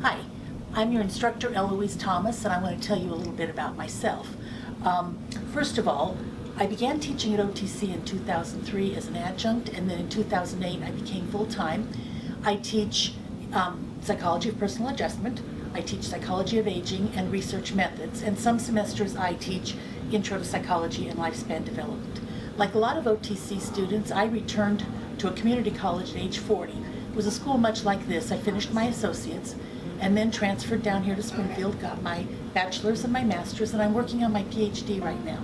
Hi, I'm your instructor, Eloise Thomas, and I want to tell you a little bit about myself. First of all, I began teaching at OTC in 2003 as an adjunct, and then in 2008 I became full-time. I teach psychology of personal adjustment, I teach psychology of aging and research methods, and some semesters I teach intro to psychology and lifespan development. Like a lot of OTC students, I returned to a community college at age 40. It was a school much like this. I finished my associates and then transferred down here to Springfield, got my bachelor's and my master's, and I'm working on my PhD right now.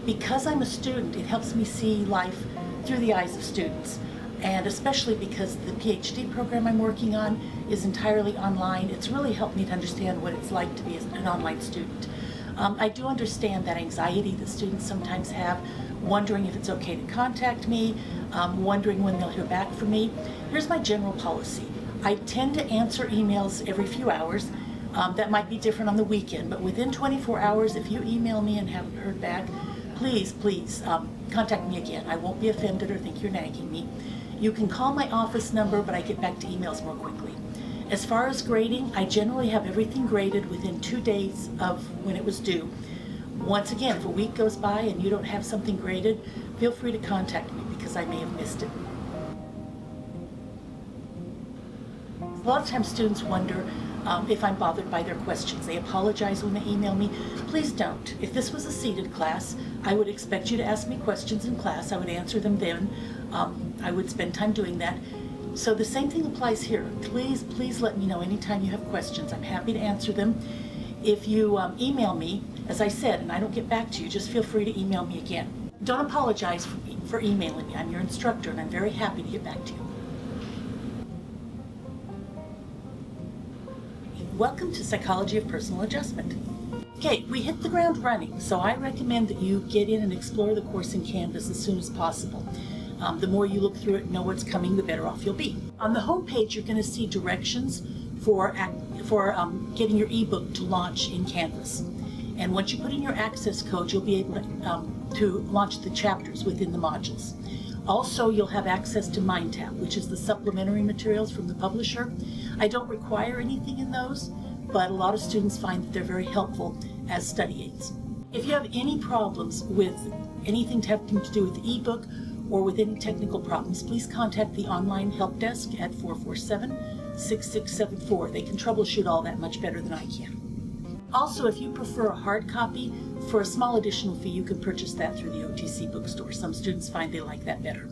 Because I'm a student, it helps me see life through the eyes of students, and especially because the PhD program I'm working on is entirely online, it's really helped me to understand what it's like to be an online student. I do understand that anxiety that students sometimes have, wondering if it's okay to contact me, wondering when they'll hear back from me. Here's my general policy. I tend to answer emails every few hours. That might be different on the weekend, but within 24 hours, if you email me and haven't heard back, please contact me again. I won't be offended or think you're nagging me. You can call my office number, but I get back to emails more quickly. As far as grading, I generally have everything graded within 2 days of when it was due. Once again, if a week goes by and you don't have something graded, feel free to contact me because I may have missed it. A lot of times students wonder if I'm bothered by their questions. They apologize when they email me. Please don't. If this was a seated class, I would expect you to ask me questions in class. I would answer them then. I would spend time doing that. So the same thing applies here. Please let me know anytime you have questions. I'm happy to answer them. If you email me, as I said, and I don't get back to you, just feel free to email me again. Don't apologize for emailing me. I'm your instructor and I'm very happy to get back to you. Welcome to Psychology of Personal Adjustment. Okay, we hit the ground running, so I recommend that you get in and explore the course in Canvas as soon as possible. The more you look through it and know what's coming, the better off you'll be. On the home page, you're going to see directions for getting your ebook to launch in Canvas. And once you put in your access code, you'll be able to launch the chapters within the modules. Also, you'll have access to MindTap, which is the supplementary materials from the publisher. I don't require anything in those, but a lot of students find that they're very helpful as study aids. If you have any problems with anything having to do with the ebook or with any technical problems, please contact the online help desk at 447-6674. They can troubleshoot all that much better than I can. Also, if you prefer a hard copy, for a small additional fee, you can purchase that through the OTC bookstore. Some students find they like that better.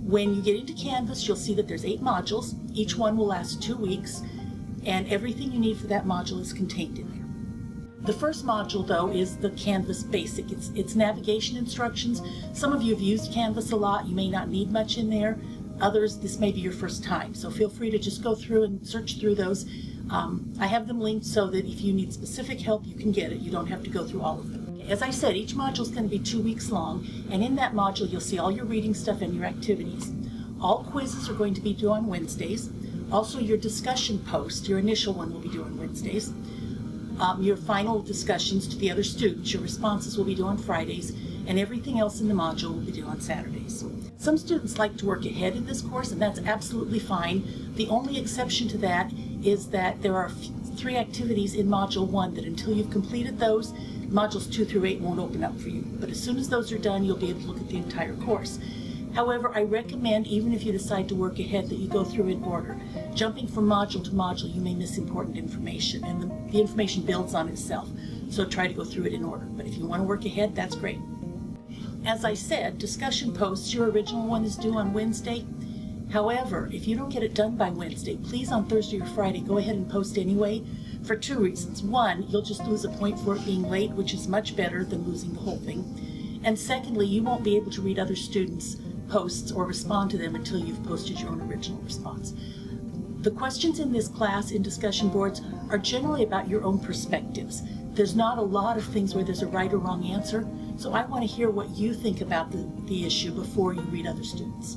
When you get into Canvas, you'll see that there's 8 modules. Each one will last 2 weeks, and everything you need for that module is contained in there. The first module, though, is the Canvas Basic. It's navigation instructions. Some of you have used Canvas a lot. You may not need much in there. Others, this may be your first time, so feel free to just go through and search through those. I have them linked so that if you need specific help, you can get it. You don't have to go through all of them. As I said, each module is going to be 2 weeks long, and in that module you'll see all your reading stuff and your activities. All quizzes are going to be due on Wednesdays. Also, your discussion post, your initial one, will be due on Wednesdays. Your final discussions to the other students, your responses will be due on Fridays, and everything else in the module will be due on Saturdays. Some students like to work ahead in this course, and that's absolutely fine. The only exception to that is that there are 3 activities in Module 1 that until you've completed those, Modules 2 through 8 won't open up for you. But as soon as those are done, you'll be able to look at the entire course. However, I recommend, even if you decide to work ahead, that you go through in order. Jumping from module to module, you may miss important information, and the information builds on itself. So try to go through it in order. But if you want to work ahead, that's great. As I said, discussion posts, your original one is due on Wednesday. However, if you don't get it done by Wednesday, please on Thursday or Friday go ahead and post anyway for 2 reasons. One, you'll just lose a point for it being late, which is much better than losing the whole thing. And secondly, you won't be able to read other students' posts or respond to them until you've posted your own original response. The questions in this class in discussion boards are generally about your own perspectives. There's not a lot of things where there's a right or wrong answer, so I want to hear what you think about the issue before you read other students.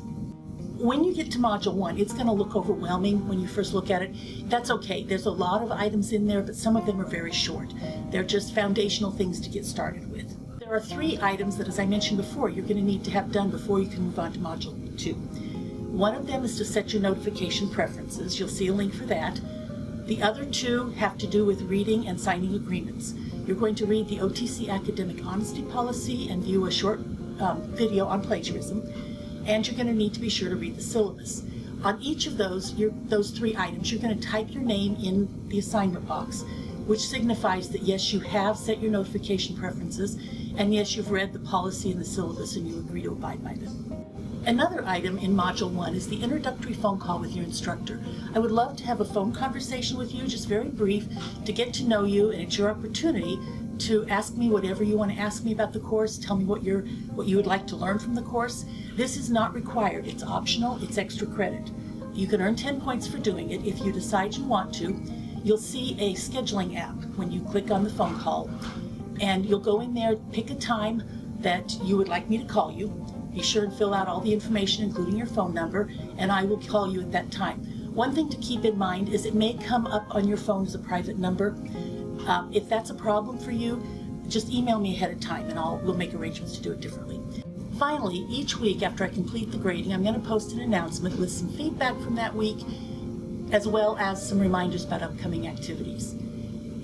When you get to Module 1, it's going to look overwhelming when you first look at it. That's okay. There's a lot of items in there, but some of them are very short. They're just foundational things to get started with. There are 3 items that, as I mentioned before, you're going to need to have done before you can move on to Module 2. One of them is to set your notification preferences. You'll see a link for that. The other two have to do with reading and signing agreements. You're going to read the OTC Academic Honesty Policy and view a short video on plagiarism, and you're going to need to be sure to read the syllabus. On each of those 3 items, you're going to type your name in the assignment box, which signifies that yes, you have set your notification preferences, and yes, you've read the policy and the syllabus and you agree to abide by them. Another item in Module 1 is the introductory phone call with your instructor. I would love to have a phone conversation with you, just very brief, to get to know you, and it's your opportunity to ask me whatever you want to ask me about the course, tell me what you would like to learn from the course. This is not required, it's optional, it's extra credit. You can earn 10 points for doing it if you decide you want to. You'll see a scheduling app when you click on the phone call, and you'll go in there, pick a time that you would like me to call you. Be sure and fill out all the information, including your phone number, and I will call you at that time. One thing to keep in mind is it may come up on your phone as a private number. If that's a problem for you, just email me ahead of time and we'll make arrangements to do it differently. Finally, each week after I complete the grading, I'm going to post an announcement with some feedback from that week, as well as some reminders about upcoming activities.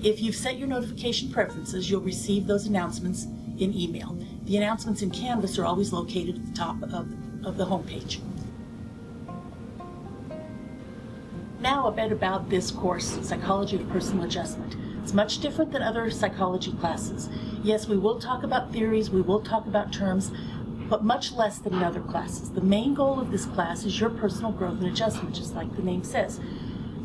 If you've set your notification preferences, you'll receive those announcements in email. The announcements in Canvas are always located at the top of the home page. Now a bit about this course, Psychology of Personal Adjustment. It's much different than other psychology classes. Yes, we will talk about theories, we will talk about terms, but much less than in other classes. The main goal of this class is your personal growth and adjustment, just like the name says.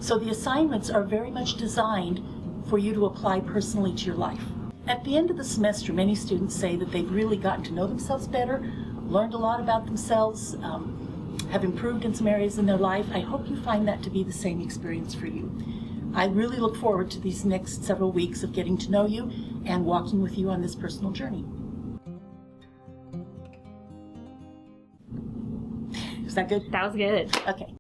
So the assignments are very much designed for you to apply personally to your life. At the end of the semester, many students say that they've really gotten to know themselves better, learned a lot about themselves, have improved in some areas in their life. I hope you find that to be the same experience for you. I really look forward to these next several weeks of getting to know you and walking with you on this personal journey. Is that good? That was good. Okay.